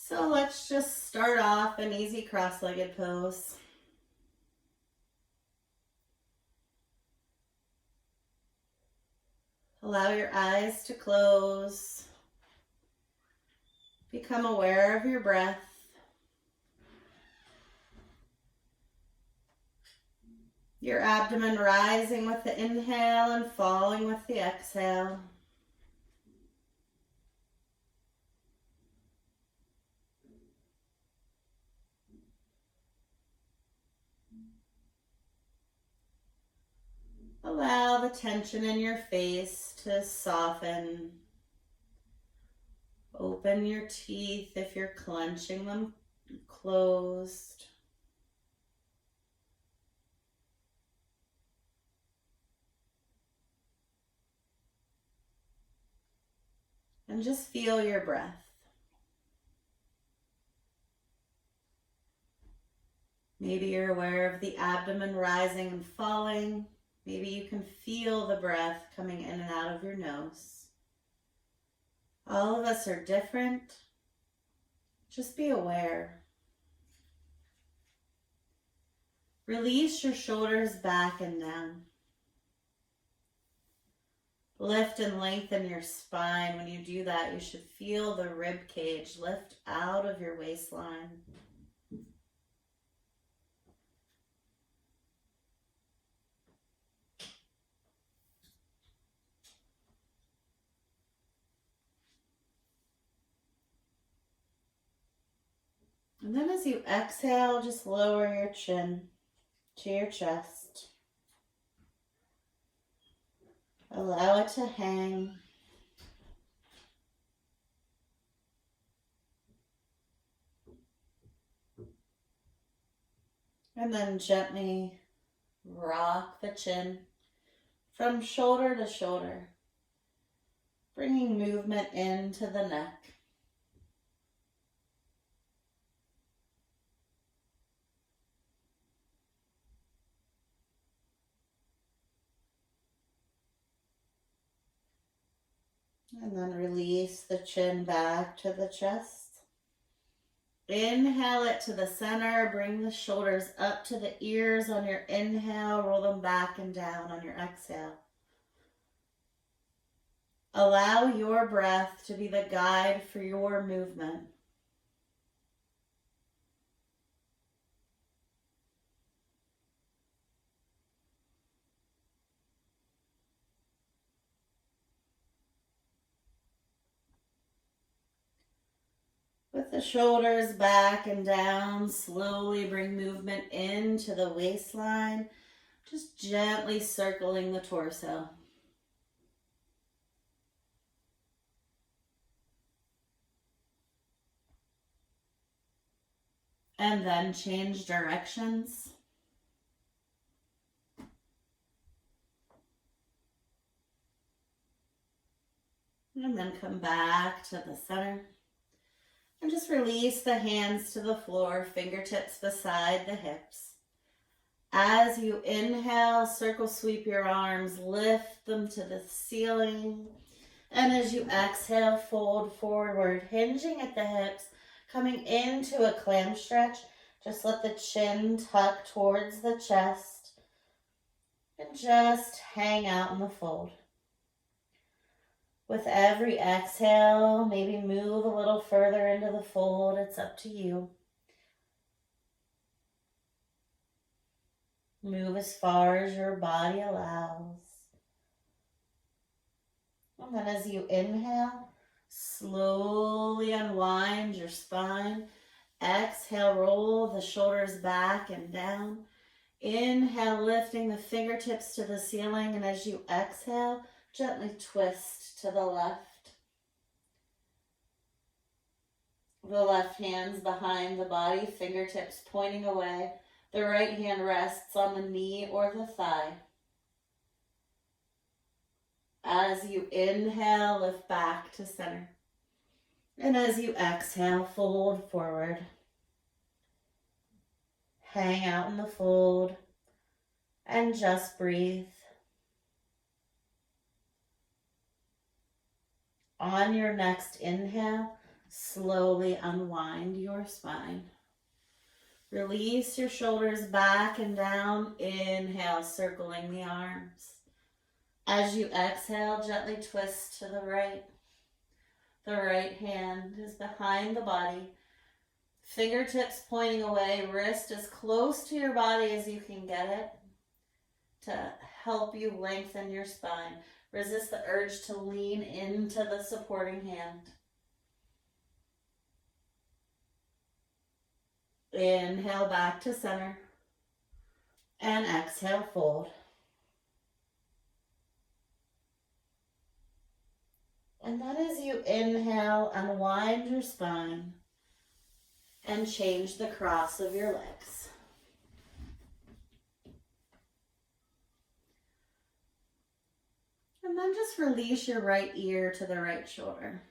So let's just start off an easy cross-legged pose. Allow your eyes to close. Become aware of your breath. Your abdomen rising with the inhale and falling with the exhale. Allow the tension in your face to soften. Open your teeth if you're clenching them closed. And just feel your breath. Maybe you're aware of the abdomen rising and falling. Maybe you can feel the breath coming in and out of your nose. All of us are different. Just be aware. Release your shoulders back and down. Lift and lengthen your spine. When you do that, you should feel the rib cage lift out of your waistline. And then as you exhale, just lower your chin to your chest. Allow it to hang. And then gently rock the chin from shoulder to shoulder, bringing movement into the neck. And then release the chin back to the chest. Inhale it to the center. Bring the shoulders up to the ears on your inhale. Roll them back and down on your exhale. Allow your breath to be the guide for your movement. With the shoulders back and down, slowly bring movement into the waistline, just gently circling the torso. And then change directions. And then come back to the center. And just release the hands to the floor, fingertips beside the hips. As you inhale, circle sweep your arms, lift them to the ceiling. And as you exhale, fold forward, hinging at the hips, coming into a clam stretch. Just let the chin tuck towards the chest and just hang out in the fold. With every exhale, maybe move a little further into the fold. It's up to you. Move as far as your body allows. And then as you inhale, slowly unwind your spine. Exhale, roll the shoulders back and down. Inhale, lifting the fingertips to the ceiling. And as you exhale, gently twist to the left. The left hand's behind the body, fingertips pointing away. The right hand rests on the knee or the thigh. As you inhale, lift back to center. And as you exhale, fold forward. Hang out in the fold and just breathe. On your next inhale, Slowly unwind your spine. Release your shoulders back and down. Inhale, circling the arms. As you exhale, gently twist to the right. The right hand is behind the body. Fingertips pointing away, wrist as close to your body as you can get it to help you lengthen your spine. Resist the urge to lean into the supporting hand. Inhale back to center and exhale, fold. And then as you inhale, unwind your spine and change the cross of your legs. And then just release your right ear to the right shoulder.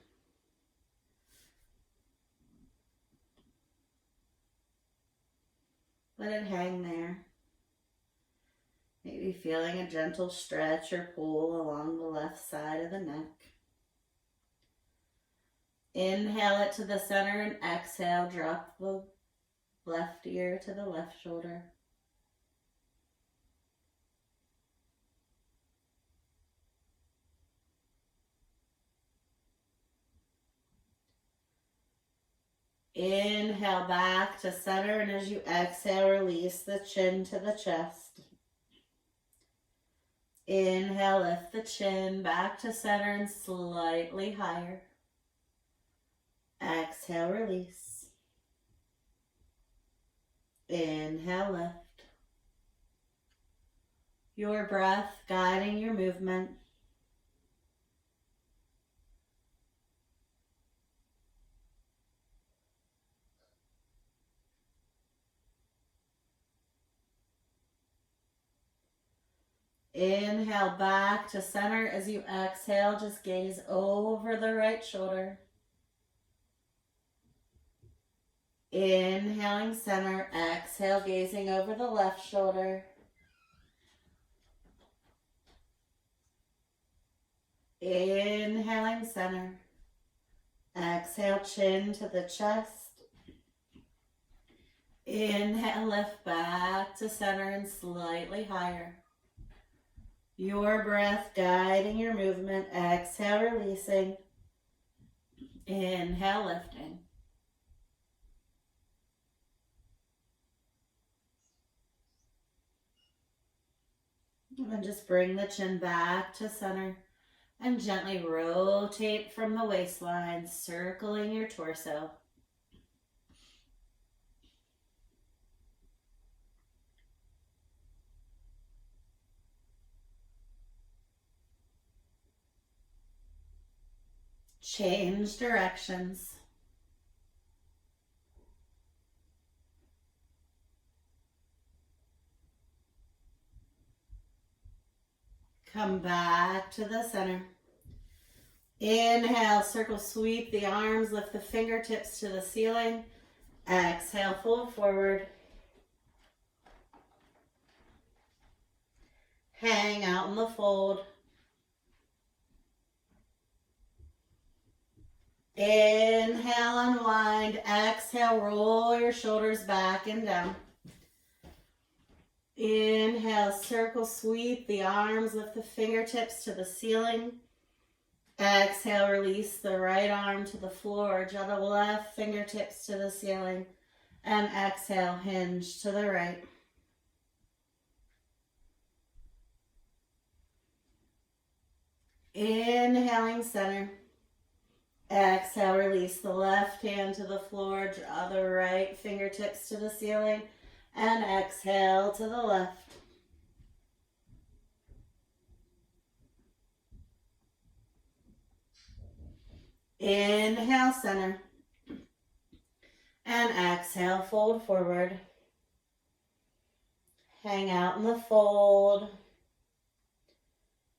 Let it hang there. Maybe feeling a gentle stretch or pull along the left side of the neck. Inhale it to the center and exhale, drop the left ear to the left shoulder. Inhale back to center, and as you exhale, release the chin to the chest. Inhale, lift the chin back to center and slightly higher. Exhale, release. Inhale, lift. Your breath guiding your movement. Inhale back to center. As you exhale, just gaze over the right shoulder. Inhaling center, exhale, gazing over the left shoulder. Inhaling center, exhale, chin to the chest. Inhale, lift back to center and slightly higher. Your breath guiding your movement. Exhale, releasing. Inhale, lifting. And then just bring the chin back to center and gently rotate from the waistline, circling your torso. Change directions. Come back to the center. Inhale, circle sweep the arms, lift the fingertips to the ceiling. Exhale, fold forward. Hang out in the fold. Inhale, unwind. Exhale, roll your shoulders back and down. Inhale, circle sweep the arms, lift the fingertips to the ceiling. Exhale, release the right arm to the floor, draw the left fingertips to the ceiling, and exhale, hinge to the right. Inhaling center. Exhale, release the left hand to the floor, draw the right fingertips to the ceiling, and exhale to the left. Inhale, center. And exhale, fold forward. Hang out in the fold.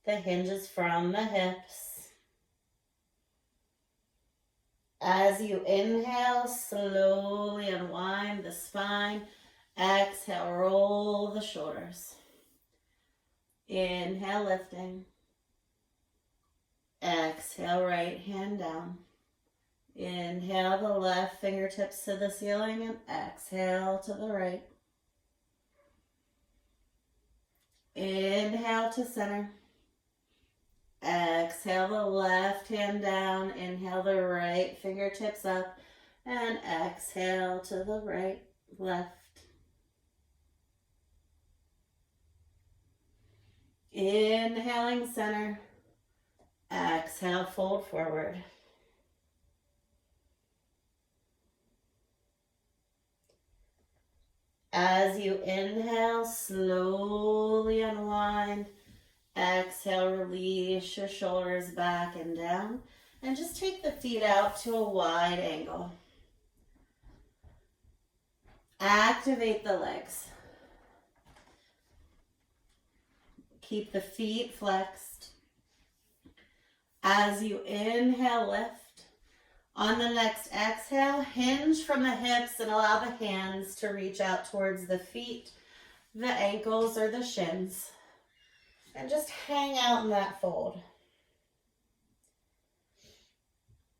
The hinges from the hips. As you inhale, slowly unwind the spine. Exhale, roll the shoulders. Inhale, lifting. Exhale, right hand down. Inhale the left fingertips to the ceiling and exhale to the right. Inhale to center. Exhale the left hand down. Inhale the right fingertips up. And exhale to the right, left. Inhaling center. Exhale, fold forward. As you inhale, slowly unwind. Exhale, release your shoulders back and down. And just take the feet out to a wide angle. Activate the legs. Keep the feet flexed. As you inhale, lift. On the next exhale, hinge from the hips and allow the hands to reach out towards the feet, the ankles, or the shins. And just hang out in that fold.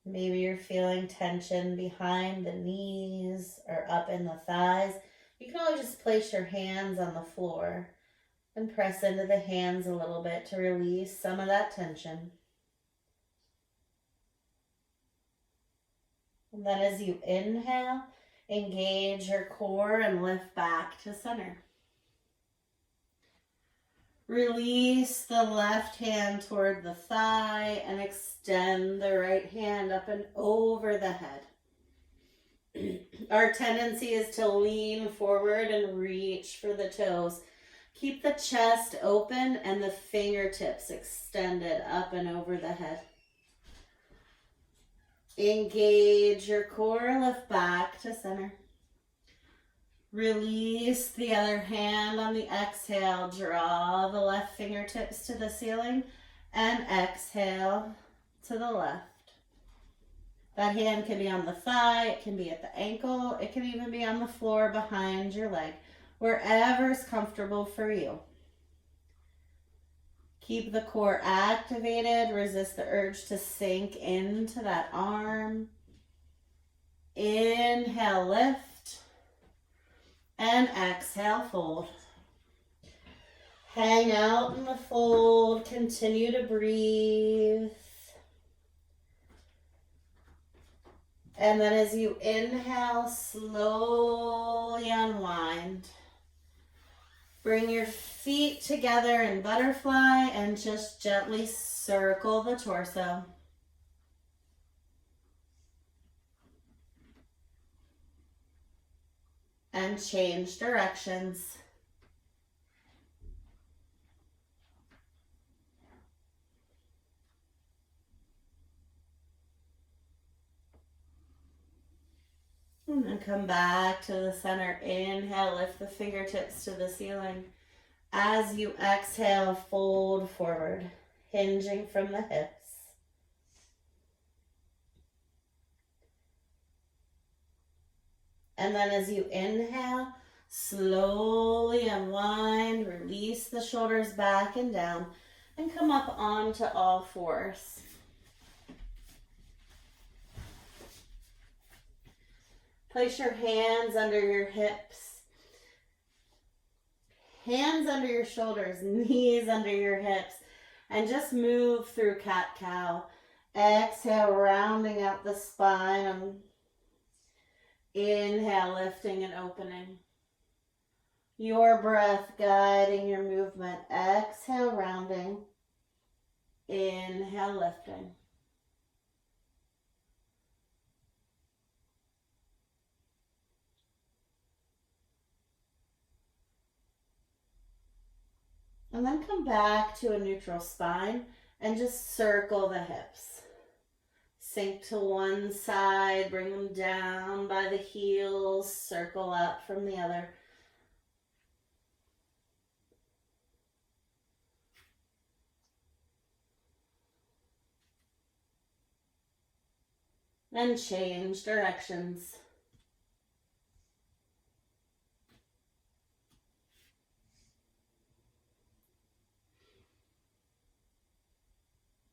Maybe you're feeling tension behind the knees or up in the thighs. You can always just place your hands on the floor and press into the hands a little bit to release some of that tension. And then as you inhale, engage your core and lift back to center. Release the left hand toward the thigh and extend the right hand up and over the head. Our tendency is to lean forward and reach for the toes. Keep the chest open and the fingertips extended up and over the head. Engage your core, lift back to center. Release the other hand on the exhale. Draw the left fingertips to the ceiling and exhale to the left. That hand can be on the thigh, it can be at the ankle, it can even be on the floor behind your leg, wherever is comfortable for you. Keep the core activated. Resist the urge to sink into that arm. Inhale, lift. And exhale, fold. Hang out in the fold. Continue to breathe. And then as you inhale, slowly unwind. Bring your feet together in butterfly and just gently circle the torso. And change directions. And then come back to the center. Inhale, lift the fingertips to the ceiling. As you exhale, fold forward, hinging from the hips. And then as you inhale, slowly unwind, release the shoulders back and down, and come up onto all fours. Place your hands under your hips, hands under your shoulders, knees under your hips, and just move through cat-cow. Exhale, rounding out the spine, and inhale, lifting and opening. Your breath guiding your movement. Exhale, rounding. Inhale, lifting. And then come back to a neutral spine and just circle the hips. Sink to one side, bring them down by the heels, circle up from the other. Then change directions.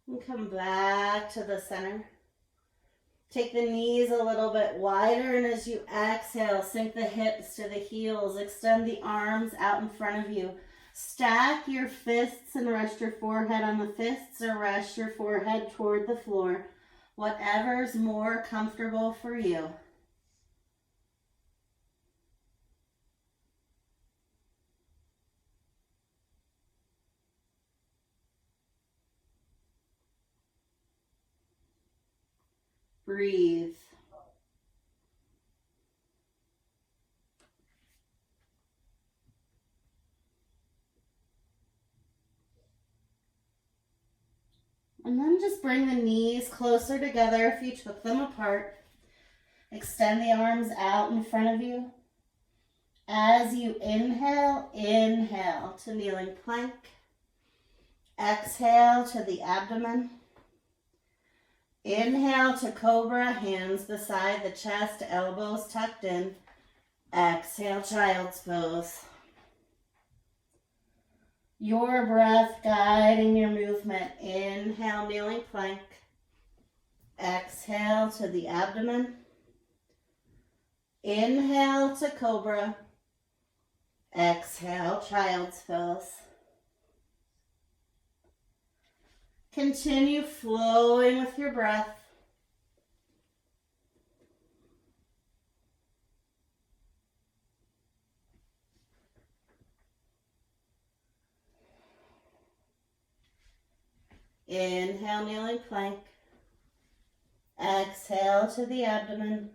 And come back to the center. Take the knees a little bit wider, and as you exhale, sink the hips to the heels. Extend the arms out in front of you. Stack your fists and rest your forehead on the fists, or rest your forehead toward the floor. Whatever's more comfortable for you. Breathe. And then just bring the knees closer together if you took them apart. Extend the arms out in front of you. As you inhale, inhale to kneeling plank. Exhale to the abdomen. Inhale to cobra, hands beside the chest, elbows tucked in. Exhale, child's pose. Your breath guiding your movement. Inhale, kneeling plank. Exhale to the abdomen. Inhale to cobra. Exhale, child's pose. Continue flowing with your breath. Inhale, kneeling plank. Exhale to the abdomen.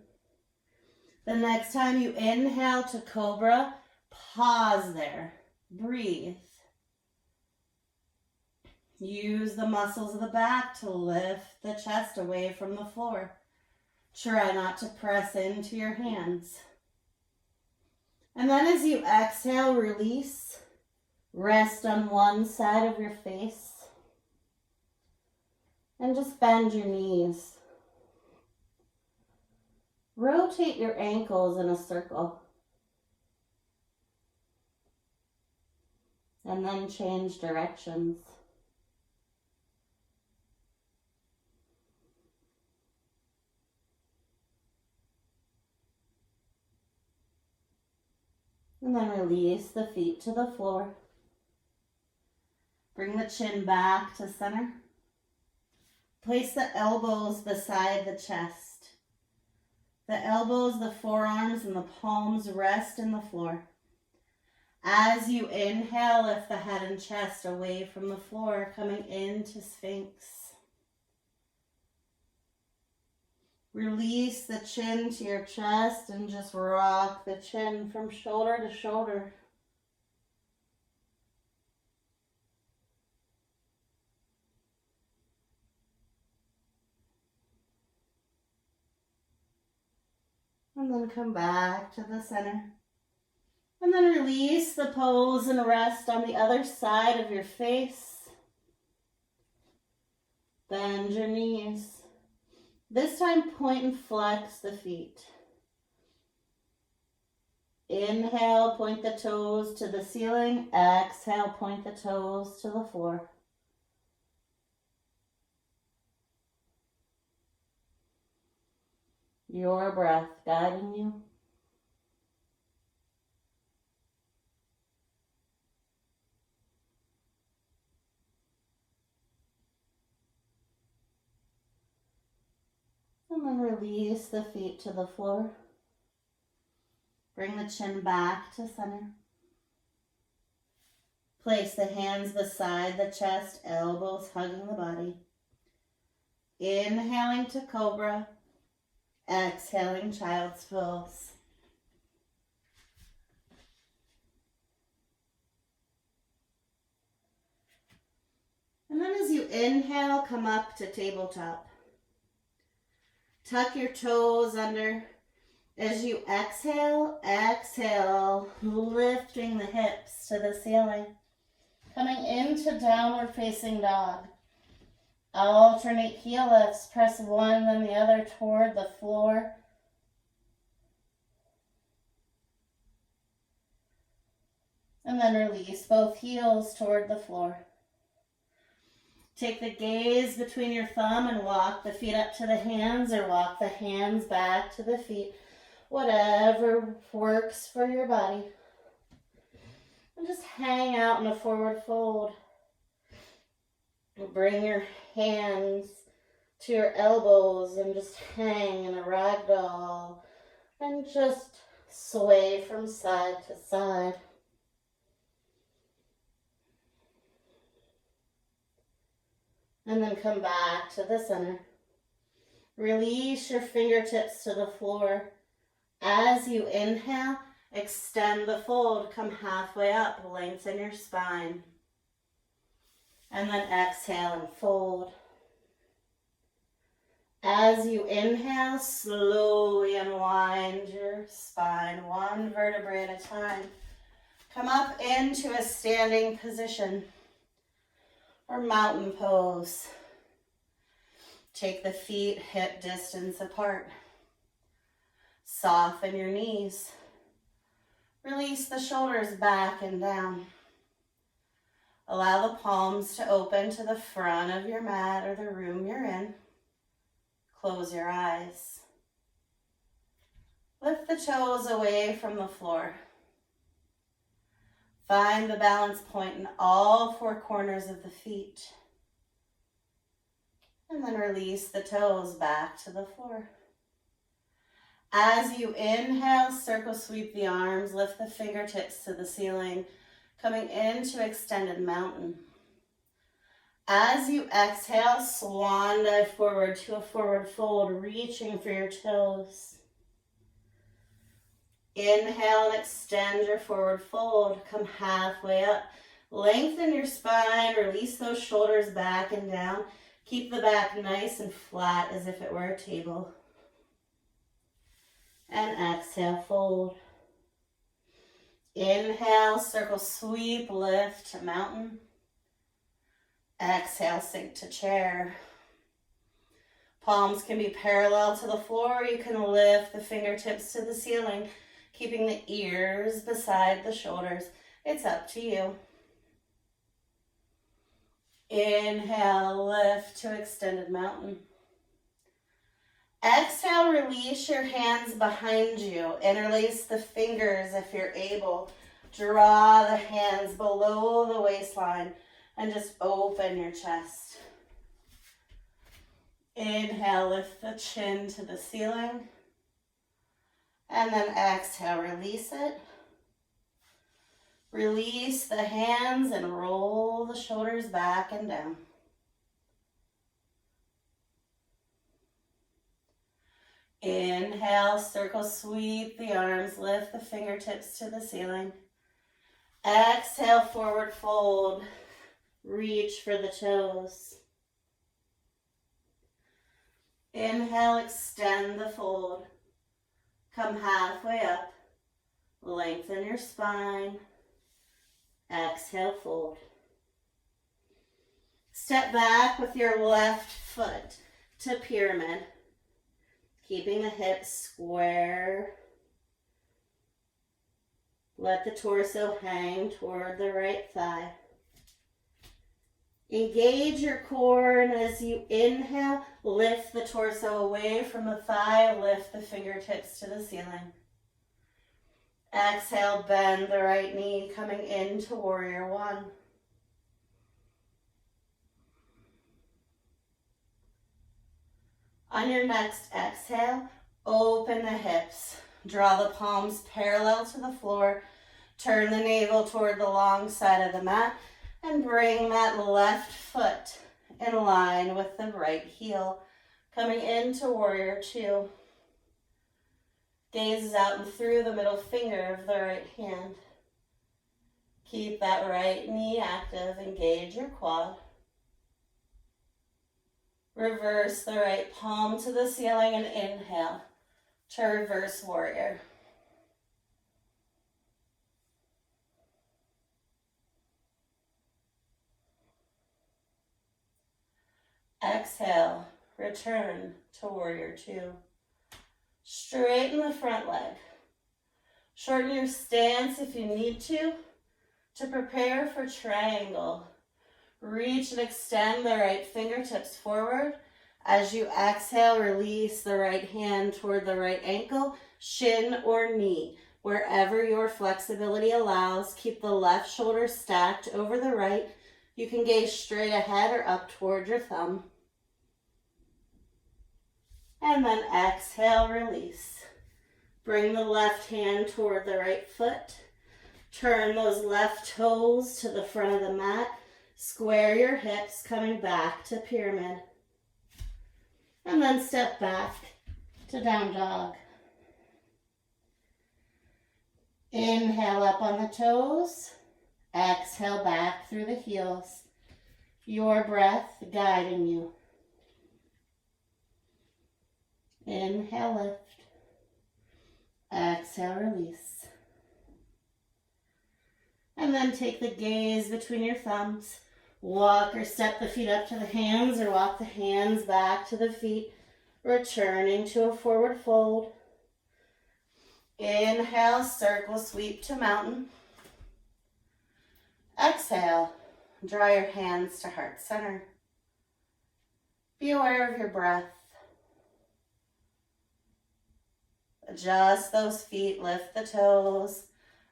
The next time you inhale to cobra, pause there. Breathe. Use the muscles of the back to lift the chest away from the floor. Try not to press into your hands. And then as you exhale, release. Rest on one side of your face. And just bend your knees. Rotate your ankles in a circle. And then change directions. And then release the feet to the floor. Bring the chin back to center. Place the elbows beside the chest. The elbows, the forearms, and the palms rest in the floor. As you inhale, lift the head and chest away from the floor, coming into Sphinx. Release the chin to your chest and just rock the chin from shoulder to shoulder. And then come back to the center. And then release the pose and rest on the other side of your face. Bend your knees. This time, point and flex the feet. Inhale, point the toes to the ceiling. Exhale, point the toes to the floor. Your breath guiding you. And then release the feet to the floor. Bring the chin back to center. Place the hands beside the chest, elbows hugging the body. Inhaling to cobra. Exhaling, child's pose. And then as you inhale, come up to tabletop. Tuck your toes under. As you exhale, exhale, lifting the hips to the ceiling. Coming into downward facing dog. Alternate heel lifts. Press one then the other toward the floor. And then release both heels toward the floor. Take the gaze between your thumb and walk the feet up to the hands, or walk the hands back to the feet. Whatever works for your body. And just hang out in a forward fold. Bring your hands to your elbows and just hang in a ragdoll and just sway from side to side. And then come back to the center. Release your fingertips to the floor. As you inhale, extend the fold. Come halfway up, lengthen your spine. And then exhale and fold. As you inhale, slowly unwind your spine, one vertebrae at a time. Come up into a standing position or mountain pose. Take the feet hip distance apart. Soften your knees. Release the shoulders back and down. Allow the palms to open to the front of your mat or the room you're in. Close your eyes. Lift the toes away from the floor. Find the balance point in all four corners of the feet. And then release the toes back to the floor. As you inhale, circle sweep the arms, lift the fingertips to the ceiling, coming into extended mountain. As you exhale, swan dive forward to a forward fold, reaching for your toes. Inhale and extend your forward fold. Come halfway up. Lengthen your spine, release those shoulders back and down. Keep the back nice and flat as if it were a table. And exhale, fold. Inhale, circle sweep, lift to mountain. Exhale, sink to chair. Palms can be parallel to the floor. You can lift the fingertips to the ceiling, keeping the ears beside the shoulders. It's up to you. Inhale, lift to extended mountain. Exhale, release your hands behind you. Interlace the fingers if you're able. Draw the hands below the waistline and just open your chest. Inhale, lift the chin to the ceiling. And then exhale, release it. Release the hands and roll the shoulders back and down. Inhale, circle sweep the arms, lift the fingertips to the ceiling. Exhale, forward fold, reach for the toes. Inhale, extend the fold. Come halfway up, lengthen your spine. Exhale, fold. Step back with your left foot to pyramid, keeping the hips square. Let the torso hang toward the right thigh. Engage your core, and as you inhale, lift the torso away from the thigh, lift the fingertips to the ceiling. Exhale, bend the right knee, coming into warrior one. On your next exhale, open the hips. Draw the palms parallel to the floor. Turn the navel toward the long side of the mat and bring that left foot in line with the right heel, coming into warrior two. Gaze out and through the middle finger of the right hand. Keep that right knee active. Engage your quad. Reverse the right palm to the ceiling and inhale to reverse warrior. Exhale, return to warrior two. Straighten the front leg. Shorten your stance if you need to prepare for triangle. Reach and extend the right fingertips forward. As you exhale, release the right hand toward the right ankle, shin, or knee. Wherever your flexibility allows, keep the left shoulder stacked over the right. You can gaze straight ahead or up toward your thumb. And then exhale, release. Bring the left hand toward the right foot. Turn those left toes to the front of the mat. Square your hips, coming back to pyramid. And then step back to down dog. Inhale up on the toes. Exhale back through the heels. Your breath guiding you. Inhale, lift. Exhale, release. And then take the gaze between your thumbs. Walk or step the feet up to the hands or walk the hands back to the feet, returning to a forward fold. Inhale, circle sweep to mountain. Exhale, draw your hands to heart center. Be aware of your breath. Adjust those feet, lift the toes.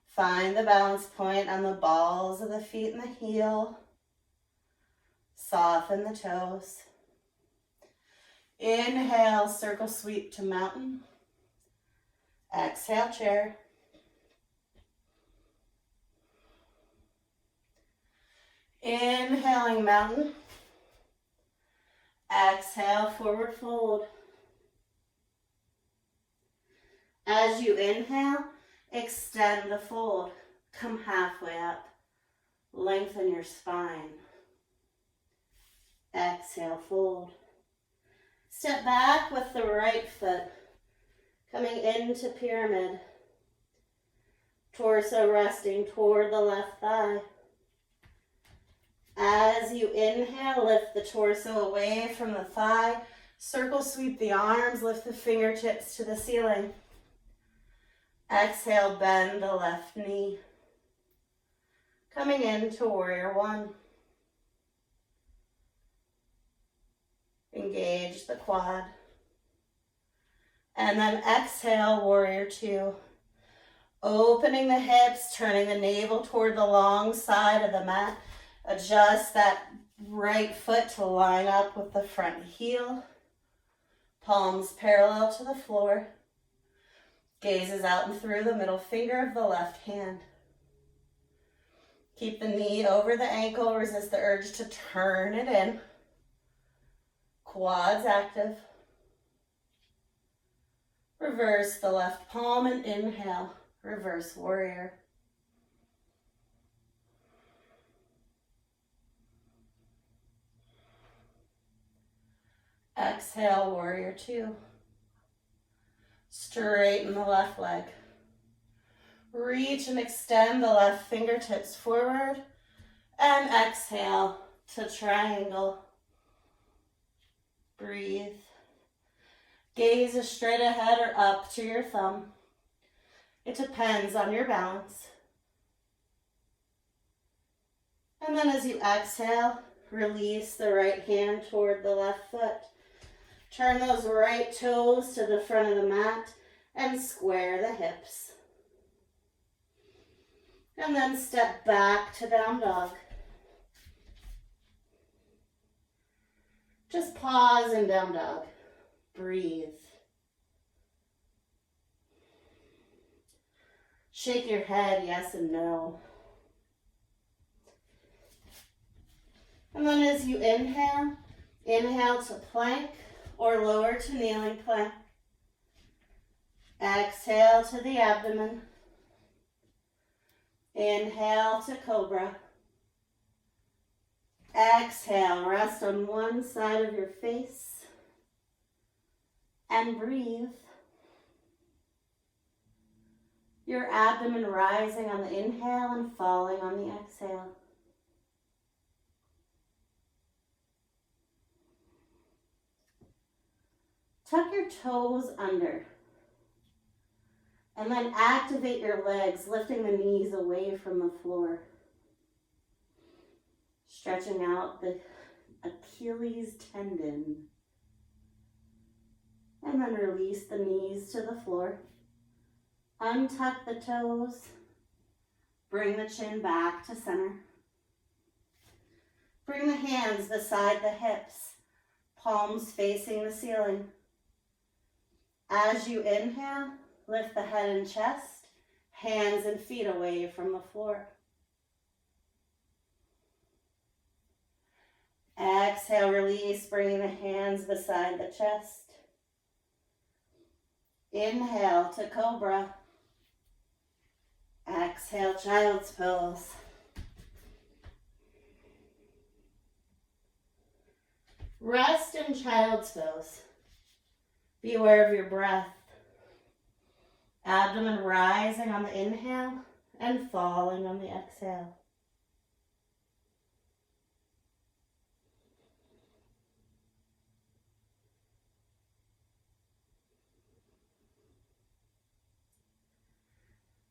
Find the balance point on the balls of the feet and the heel. Soften the toes. Inhale, circle sweep to mountain. Exhale, chair. Inhaling mountain. Exhale, forward fold. As you inhale, extend the fold. Come halfway up. Lengthen your spine. Exhale, fold. Step back with the right foot, coming into pyramid. Torso resting toward the left thigh. As you inhale, lift the torso away from the thigh. Circle sweep the arms, lift the fingertips to the ceiling. Exhale, bend the left knee. Coming into warrior one. Engage the quad. And then exhale, warrior two. Opening the hips, turning the navel toward the long side of the mat. Adjust that right foot to line up with the front heel. Palms parallel to the floor. Gazes out and through the middle finger of the left hand. Keep the knee over the ankle. Resist the urge to turn it in. Quads active. Reverse the left palm and inhale. Reverse warrior. Exhale, warrior two. Straighten the left leg. Reach and extend the left fingertips forward. And exhale to triangle. Breathe. Gaze is straight ahead or up to your thumb. It depends on your balance. And then as you exhale, release the right hand toward the left foot. Turn those right toes to the front of the mat and square the hips. And then step back to down dog. Just pause in down dog. Breathe. Shake your head, yes and no. And then as you inhale, inhale to plank or lower to kneeling plank. Exhale to the abdomen. Inhale to cobra. Exhale, rest on one side of your face and breathe. Your abdomen rising on the inhale and falling on the exhale. Tuck your toes under. And then activate your legs, lifting the knees away from the floor. Stretching out the Achilles tendon. And then release the knees to the floor. Untuck the toes. Bring the chin back to center. Bring the hands beside the hips, palms facing the ceiling. As you inhale, lift the head and chest, hands and feet away from the floor. Exhale, release, bringing the hands beside the chest. Inhale to cobra. Exhale, child's pose. Rest in child's pose. Be aware of your breath. Abdomen rising on the inhale and falling on the exhale.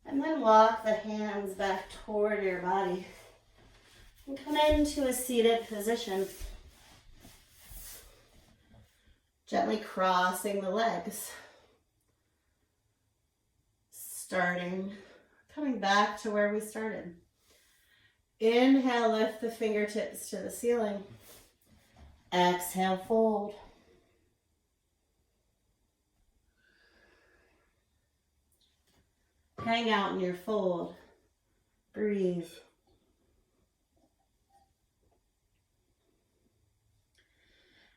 And then walk the hands back toward your body and come into a seated position. Gently crossing the legs. Coming back to where we started. Inhale, lift the fingertips to the ceiling. Exhale, fold. Hang out in your fold. Breathe.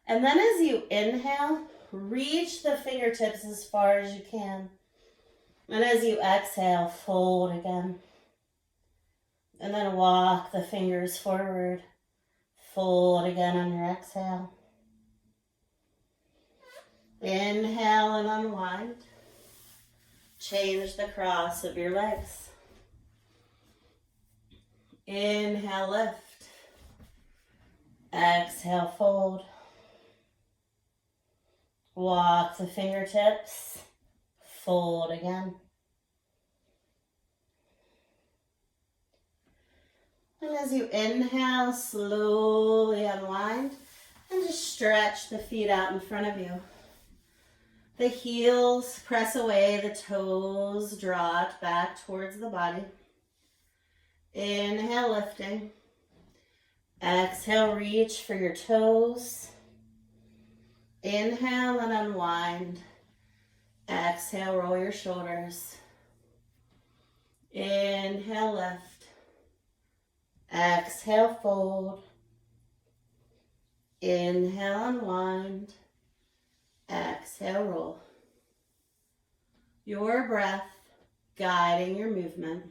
And then as you inhale, reach the fingertips as far as you can. And as you exhale, fold again. And then walk the fingers forward. Fold again on your exhale. Inhale and unwind. Change the cross of your legs. Inhale, lift. Exhale, fold. Walk the fingertips. Fold again. And as you inhale, slowly unwind and just stretch the feet out in front of you. The heels press away, the toes draw it back towards the body. Inhale, lifting. Exhale, reach for your toes. Inhale and unwind. Exhale, roll your shoulders. Inhale, lift. Exhale, fold. Inhale, unwind. Exhale, roll. Your breath guiding your movement.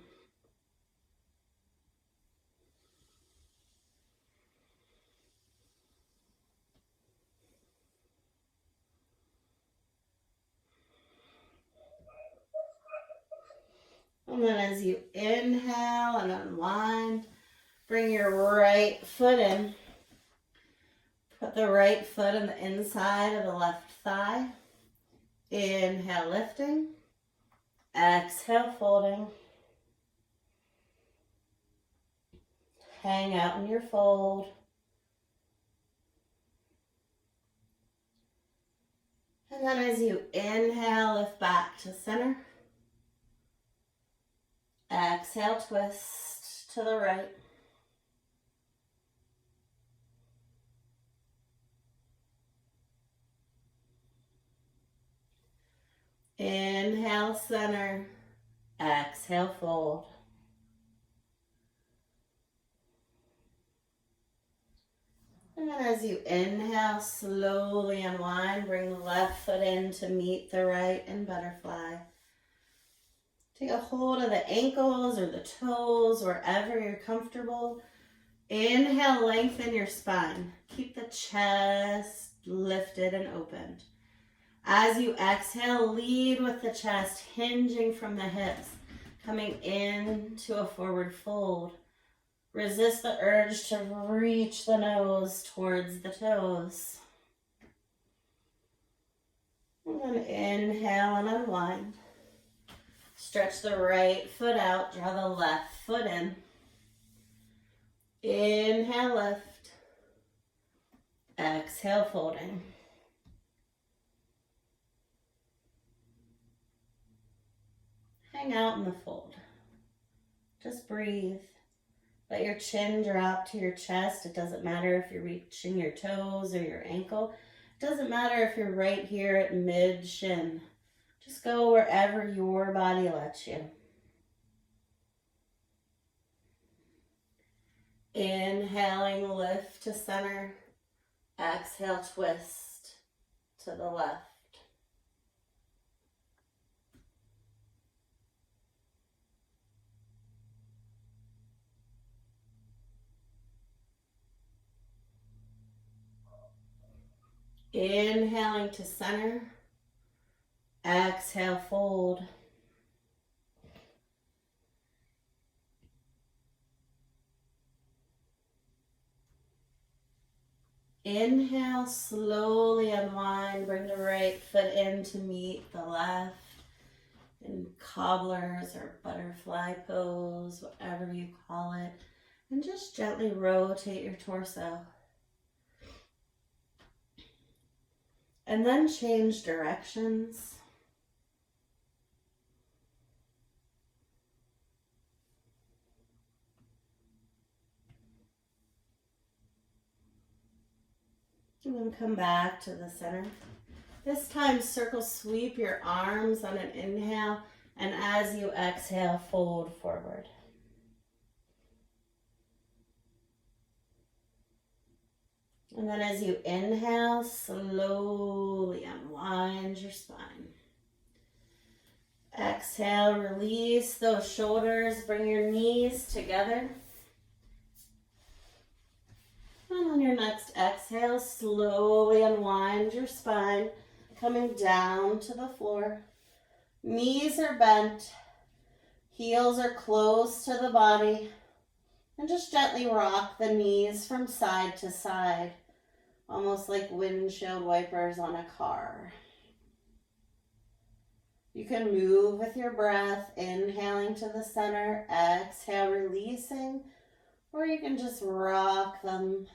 And then as you inhale and unwind, bring your right foot in. Put the right foot on the inside of the left thigh. Inhale, lifting. Exhale, folding. Hang out in your fold. And then as you inhale, lift back to center. Exhale, twist to the right. Inhale, center. Exhale, fold. And then as you inhale, slowly unwind. Bring the left foot in to meet the right in butterfly. Take a hold of the ankles or the toes, wherever you're comfortable. Inhale, lengthen your spine. Keep the chest lifted and opened. As you exhale, lead with the chest hinging from the hips, coming into a forward fold. Resist the urge to reach the nose towards the toes. And then inhale and unwind. Stretch the right foot out, draw the left foot in. Inhale, lift. Exhale, folding. Hang out in the fold. Just breathe. Let your chin drop to your chest. It doesn't matter if you're reaching your toes or your ankle. It doesn't matter if you're right here at mid-shin. Just go wherever your body lets you. Inhaling, lift to center. Exhale, twist to the left. Inhaling to center. Exhale, fold. Inhale, slowly unwind. Bring the right foot in to meet the left in cobblers or butterfly pose, whatever you call it. And just gently rotate your torso. And then change directions. And then come back to the center. This time, circle sweep your arms on an inhale, and as you exhale, fold forward. And then as you inhale, slowly unwind your spine. Exhale, release those shoulders, bring your knees together. And on your next exhale, slowly unwind your spine, coming down to the floor. Knees are bent, heels are close to the body, and just gently rock the knees from side to side, almost like windshield wipers on a car. You can move with your breath, inhaling to the center, exhale, releasing, or you can just rock them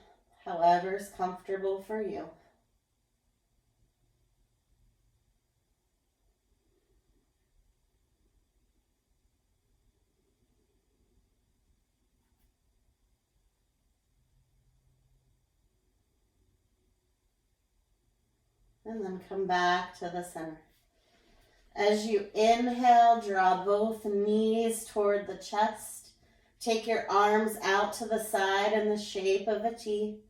however's comfortable for you. And then come back to the center. As you inhale, draw both knees toward the chest. Take your arms out to the side in the shape of a T.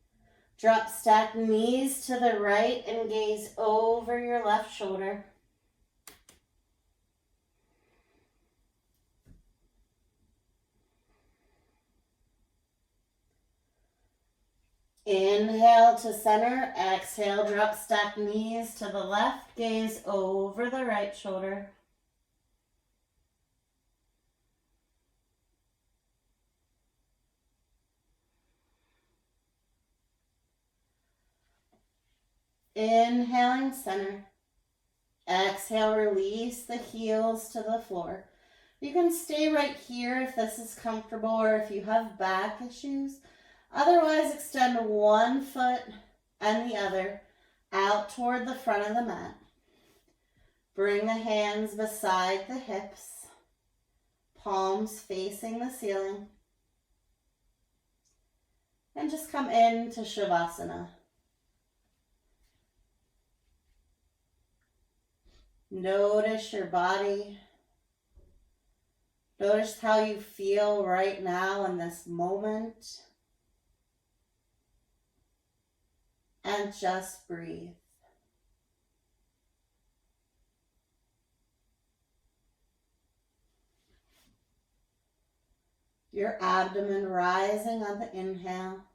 Drop stacked knees to the right and gaze over your left shoulder. Inhale to center, exhale, drop stacked knees to the left, gaze over the right shoulder. Inhaling, center. Exhale, release the heels to the floor. You can stay right here if this is comfortable or if you have back issues. Otherwise, extend one foot and the other out toward the front of the mat. Bring the hands beside the hips, palms facing the ceiling. And just come into Shavasana. Notice your body. Notice how you feel right now in this moment. And just breathe. Your abdomen rising on the inhale,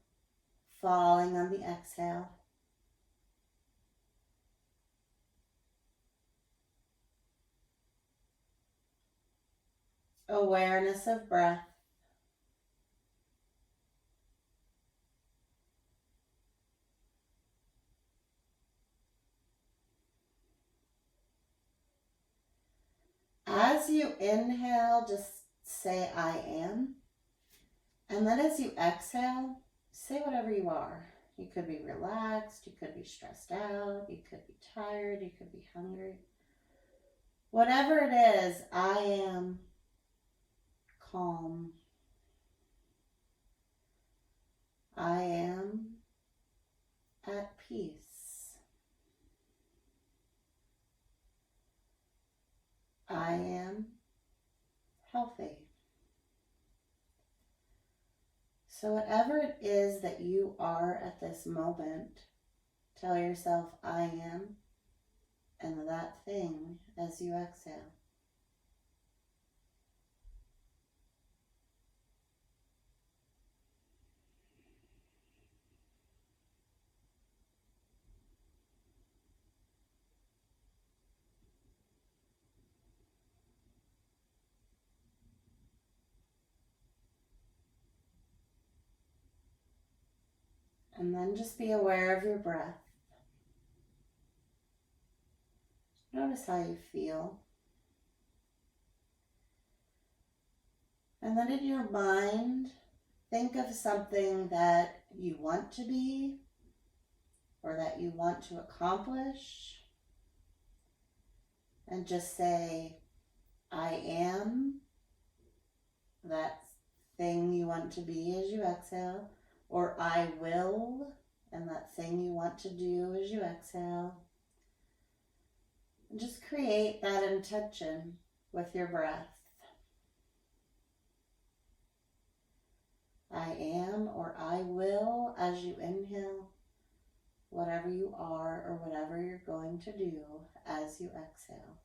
falling on the exhale. Awareness of breath. As you inhale, just say I am. And then as you exhale, say whatever you are. You could be relaxed, you could be stressed out, you could be tired, you could be hungry. Whatever it is, I am calm. I am at peace. I am healthy. So whatever it is that you are at this moment, tell yourself, I am, and that thing as you exhale. And then just be aware of your breath. Notice how you feel. And then in your mind, think of something that you want to be or that you want to accomplish. And just say, I am that thing you want to be as you exhale. Or I will, and that thing you want to do as you exhale. And just create that intention with your breath. I am or I will as you inhale, whatever you are or whatever you're going to do as you exhale.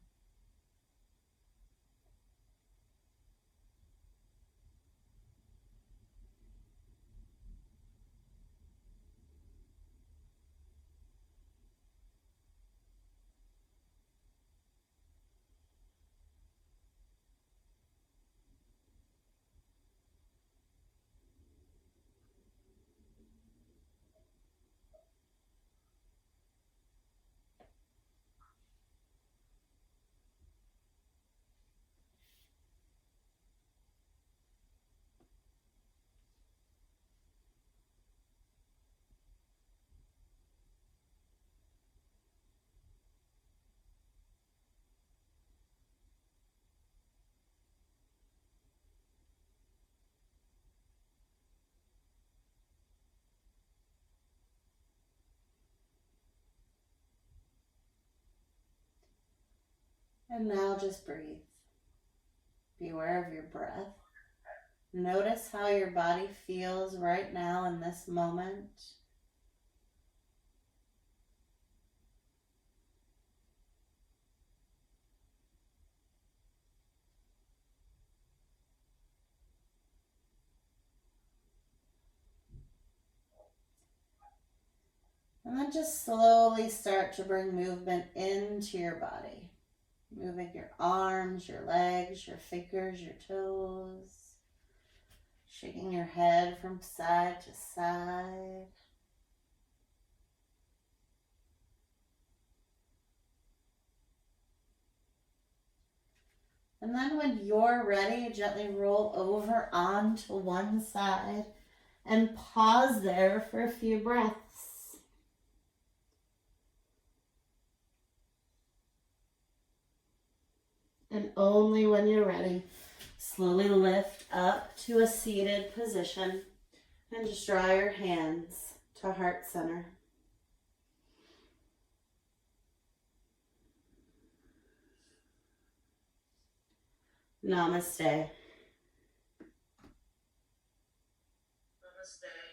And now just breathe. Be aware of your breath. Notice how your body feels right now in this moment. And then just slowly start to bring movement into your body. Moving your arms, your legs, your fingers, your toes. Shaking your head from side to side. And then when you're ready, gently roll over onto one side and pause there for a few breaths. And only when you're ready, slowly lift up to a seated position and just draw your hands to heart center. Namaste. Namaste.